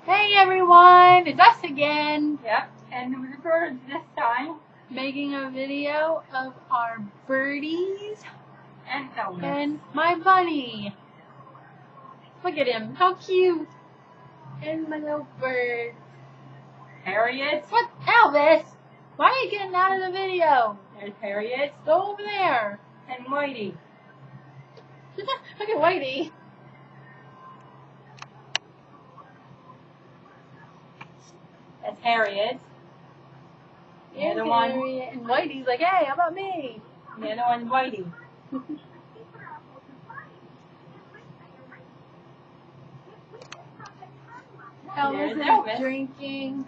Hey everyone, it's us again. Yep, and the birds this time. Making a video of our birdies And Elvis. and my bunny. Look at him, how cute. And my little bird. Harriet. What, Elvis? Why are you getting out of the video? There's Harriet. Go over there. And Whitey. Look at Whitey. That's Harriet. The other one. And Whitey's like, hey, how about me? The other one's Whitey. Elvis There's Elvis. is drinking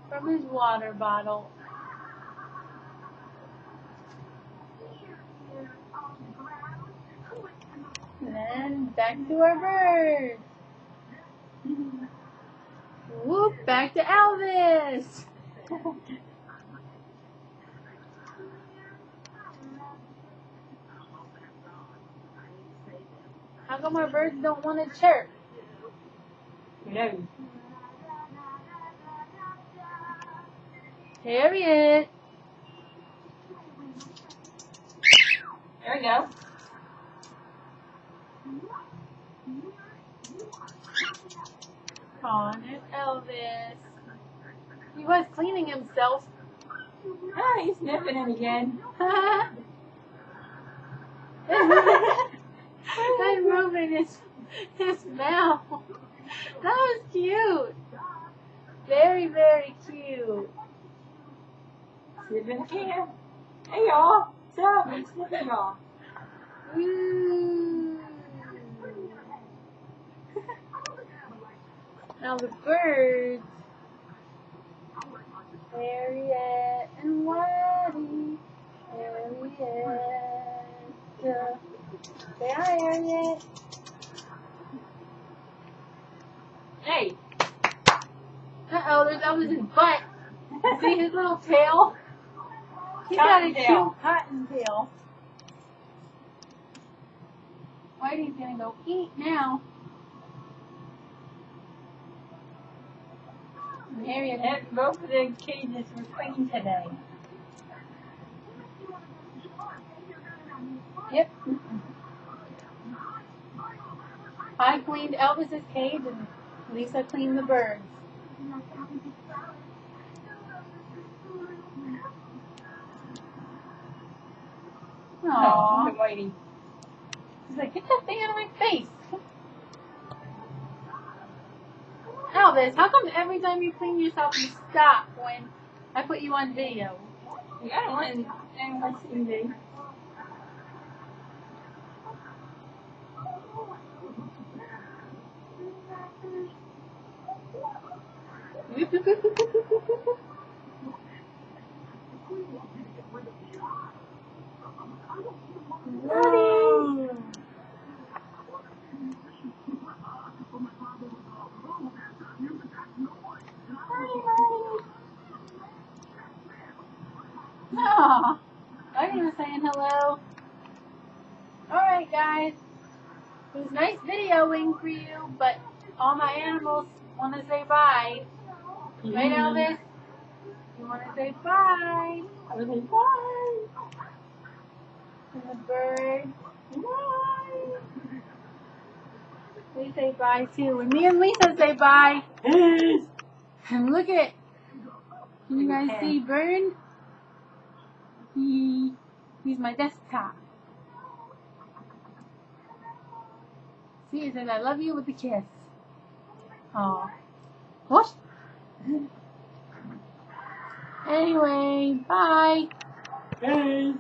from his water bottle. And then back to our bird. Whoop, back to Elvis. How come our birds don't want to chirp? No. Harriet. There we go. On it, Elvis. He was cleaning himself. Ah, he's sniffing him again. He's moving his mouth. That was cute. Very, very cute. Sniffing the can. Hey y'all. Stop. I'm sniffing y'all. Ooh. Now the birds. Harriet and Whitey. Harriet. Say hi, Harriet. Hey. Uh-oh, there's Elvis's butt. See his little tail? He's got a Cottontail. cute cottontail. Whitey's gonna go eat now. And Harriet, And both of the cages were clean today. yep. I cleaned Elvis's cage and Lisa cleaned the birds. Oh, Aww. Whitey. He's like, get that thing out of my face. Elvis, how come every time you clean yourself you stop when I put you on video? I don't want anyone to see me. Aw, I was saying hello. Alright guys, it was nice videoing for you, but all my animals want to say bye. Right, Elvis? You want to say bye. I was like, bye. And the bird, bye. We say bye too. And me and Lisa say bye. And look at, can you guys see Bird? He's my desktop. See, it says I love you with a kiss. Aw. What? Anyway, bye. Hey.